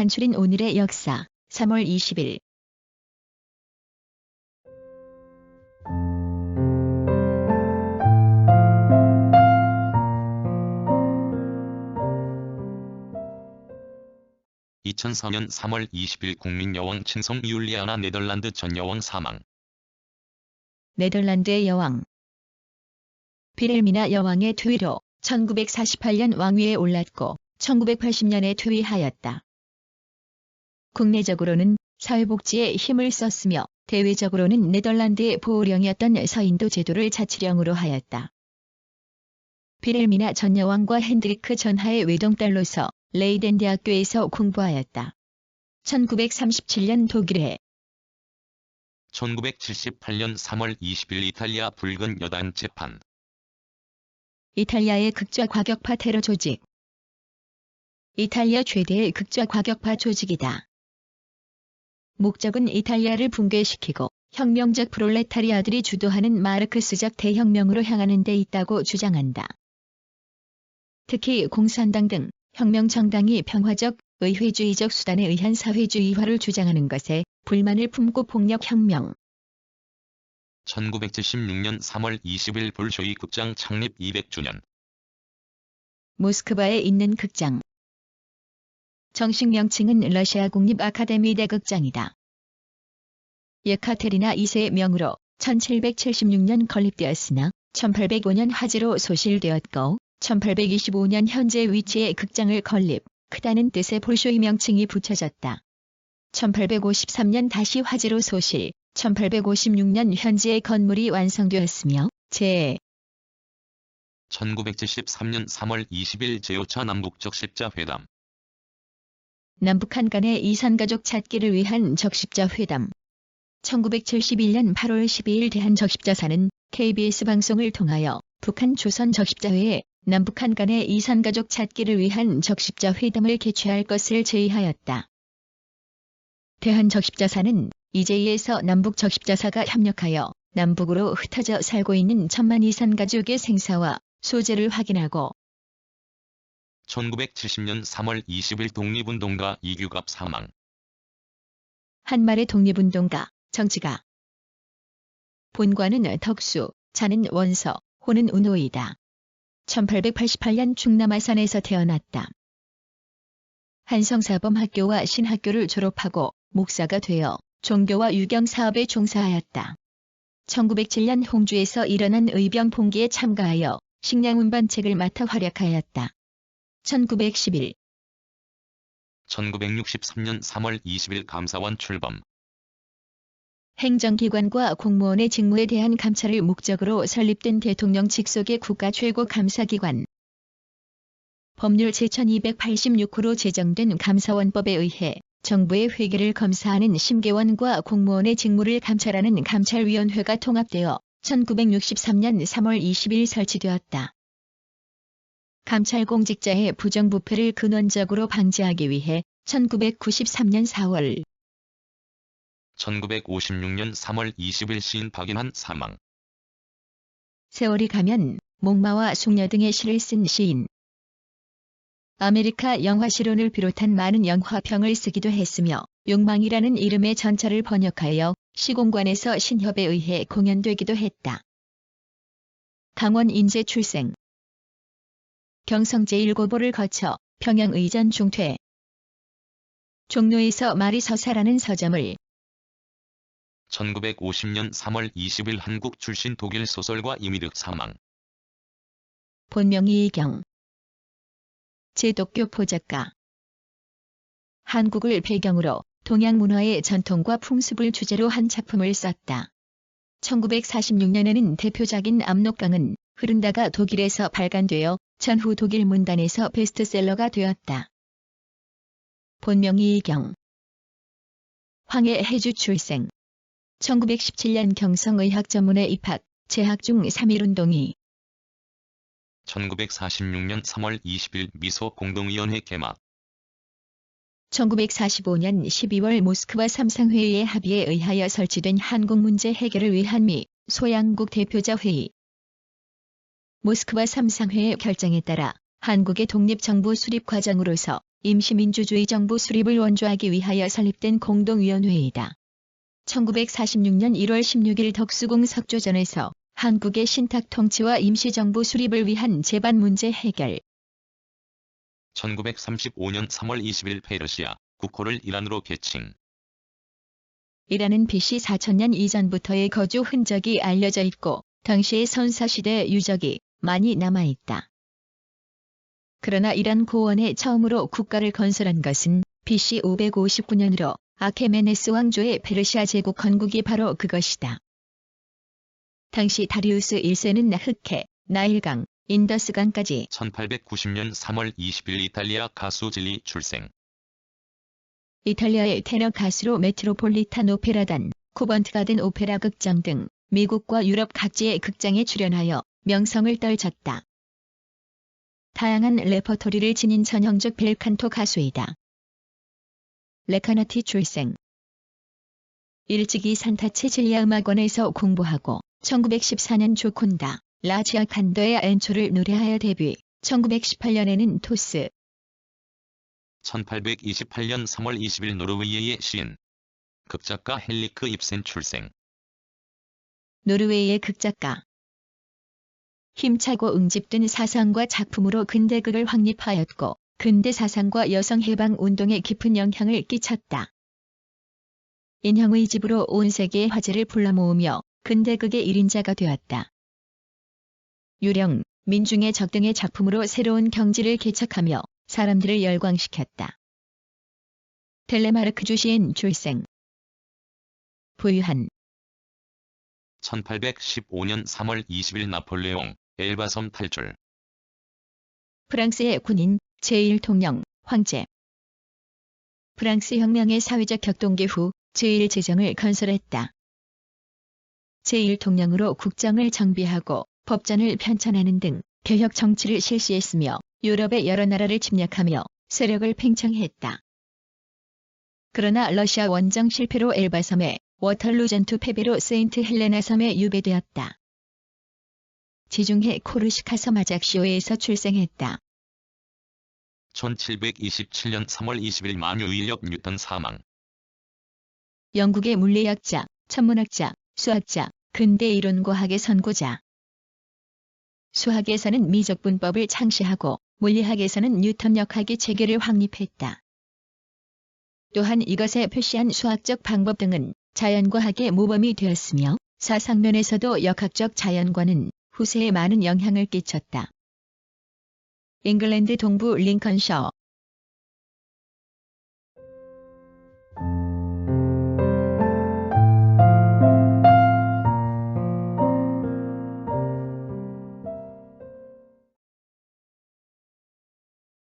간추린 오늘의 역사 3월 20일 (2004년 3월 20일) 국민여왕 친성 율리아나 네덜란드 전 여왕 사망. 네덜란드의 여왕 빌헬미나 여왕의 퇴위로 1948년 왕위에 올랐고 1980년에 퇴위하였다. 국내적으로는 사회복지에 힘을 썼으며 대외적으로는 네덜란드의 보호령이었던 서인도 제도를 자치령으로 하였다. 빌헬미나 전 여왕과 핸드리크 전하의 외동딸로서 레이덴 대학교에서 공부하였다. 1937년 독일에 1978년 3월 20일 이탈리아 붉은 여단 재판. 이탈리아의 극좌 과격파 테러 조직. 이탈리아 최대의 극좌 과격파 조직이다. 목적은 이탈리아를 붕괴시키고 혁명적 프롤레타리아들이 주도하는 마르크스적 대혁명으로 향하는 데 있다고 주장한다. 특히 공산당 등 혁명정당이 평화적, 의회주의적 수단에 의한 사회주의화를 주장하는 것에 불만을 품고 폭력혁명. 1976년 3월 20일 볼쇼이 극장 창립 200주년. 모스크바에 있는 극장. 정식 명칭은 러시아 국립 아카데미 대극장이다. 예카테리나 2세의 명으로 1776년 건립되었으나 1805년 화재로 소실되었고 1825년 현재 위치의 극장을 건립, 크다는 뜻의 볼쇼이 명칭이 붙여졌다. 1853년 다시 화재로 소실, 1856년 현재의 건물이 완성되었으며 제 1973년 3월 20일 제5차 남북적 십자회담. 남북한 간의 이산가족 찾기를 위한 적십자회담. 1971년 8월 12일 대한적십자사는 KBS 방송을 통하여 북한 조선 적십자회에 남북한 간의 이산가족 찾기를 위한 적십자회담을 개최할 것을 제의하였다. 대한적십자사는 이제이에서 남북적십자사가 협력하여 남북으로 흩어져 살고 있는 1000만 이산가족의 생사와 소재를 확인하고 1970년 3월 20일 독립운동가 이규갑 사망. 한말의 독립운동가, 정치가. 본관은 덕수, 자는 원서, 호는 운호이다. 1888년 충남 아산에서 태어났다. 한성사범학교와 신학교를 졸업하고 목사가 되어 종교와 유경 사업에 종사하였다. 1907년 홍주에서 일어난 의병 봉기에 참가하여 식량운반책을 맡아 활약하였다. 1911 1963년 3월 20일 감사원 출범. 행정기관과 공무원의 직무에 대한 감찰을 목적으로 설립된 대통령 직속의 국가 최고 감사기관. 법률 제1286호로 제정된 감사원법에 의해 정부의 회계를 검사하는 심계원과 공무원의 직무를 감찰하는 감찰위원회가 통합되어 1963년 3월 20일 설치되었다. 감찰공직자의 부정부패를 근원적으로 방지하기 위해 1993년 4월 1956년 3월 20일 시인 박인환 사망. 세월이 가면 목마와 숙녀 등의 시를 쓴 시인. 아메리카 영화실론을 비롯한 많은 영화평을 쓰기도 했으며 욕망이라는 이름의 전차를 번역하여 시공관에서 신협에 의해 공연되기도 했다. 강원 인제 출생. 경성 제1고보를 거쳐 평양의전 중퇴. 종로에서 말이 서사라는 서점을 1950년 3월 20일 한국 출신 독일 소설가 이미륵 사망. 본명이 이경. 제독교 포작가. 한국을 배경으로 동양 문화의 전통과 풍습을 주제로 한 작품을 썼다. 1946년에는 대표작인 압록강은 흐른다가 독일에서 발간되어 전후 독일 문단에서 베스트셀러가 되었다. 본명이 이경. 황해 해주 출생. 1917년 경성의학전문에 입학, 재학 중 3.1운동이 1946년 3월 20일 미소 공동위원회 개막. 1945년 12월 모스크바 삼상회의의 합의에 의하여 설치된 한국 문제 해결을 위한 미, 소양국 대표자 회의. 모스크바 삼상회의 결정에 따라 한국의 독립정부 수립 과정으로서 임시민주주의 정부 수립을 원조하기 위하여 설립된 공동위원회이다. 1946년 1월 16일 덕수궁 석조전에서 한국의 신탁 통치와 임시정부 수립을 위한 제반 문제 해결. 1935년 3월 20일 페르시아 국호를 이란으로 개칭. 이란은 BC 4000년 이전부터의 거주 흔적이 알려져 있고 당시의 선사시대 유적이 많이 남아있다. 그러나 이란 고원에 처음으로 국가를 건설한 것은 BC 559년으로 아케메네스 왕조의 페르시아 제국 건국이 바로 그것이다. 당시 다리우스 1세는 흑해, 나일강, 인더스강까지 1890년 3월 20일 이탈리아 가수 진리 출생. 이탈리아의 테너 가수로 메트로폴리탄 오페라단, 코번트 가든 오페라 극장 등 미국과 유럽 각지의 극장에 출연하여 명성을 떨쳤다. 다양한 레퍼토리를 지닌 전형적 벨칸토 가수이다. 레카나티 출생. 일찍이 산타체질리아 음악원에서 공부하고 1914년 조콘다, 라지아 칸도의 엔초를 노래하여 데뷔, 1918년에는 토스. 1828년 3월 20일 노르웨이의 시인. 극작가 헨리크 입센 출생. 노르웨이의 극작가. 힘차고 응집된 사상과 작품으로 근대극을 확립하였고 근대 사상과 여성해방 운동에 깊은 영향을 끼쳤다. 인형의 집으로 온 세계의 화제를 불러모으며 근대극의 1인자가 되었다. 유령, 민중의 적 등의 작품으로 새로운 경지를 개척하며 사람들을 열광시켰다. 텔레마르크 주시인 출생. 부유한. 1815년 3월 20일 나폴레옹, 엘바섬 탈출. 프랑스의 군인, 제1통령, 황제. 프랑스 혁명의 사회적 격동기 후 제1제정을 건설했다. 제1통령으로 국정을 정비하고 법전을 편찬하는 등 개혁 정치를 실시했으며 유럽의 여러 나라를 침략하며 세력을 팽창했다. 그러나 러시아 원정 실패로 엘바섬에, 워털루 전투 패배로 세인트 헬레나 섬에 유배되었다. 지중해 코르시카 섬 아작시오에서 출생했다. 1727년 3월 20일 만유인력 뉴턴 사망. 영국의 물리학자, 천문학자, 수학자, 근대 이론과학의 선구자. 수학에서는 미적분법을 창시하고 물리학에서는 뉴턴 역학의 체계를 확립했다. 또한 이것에 표시한 수학적 방법 등은 자연과학의 모범이 되었으며 사상면에서도 역학적 자연과는 후세에 많은 영향을 끼쳤다. 잉글랜드 동부 링컨셔,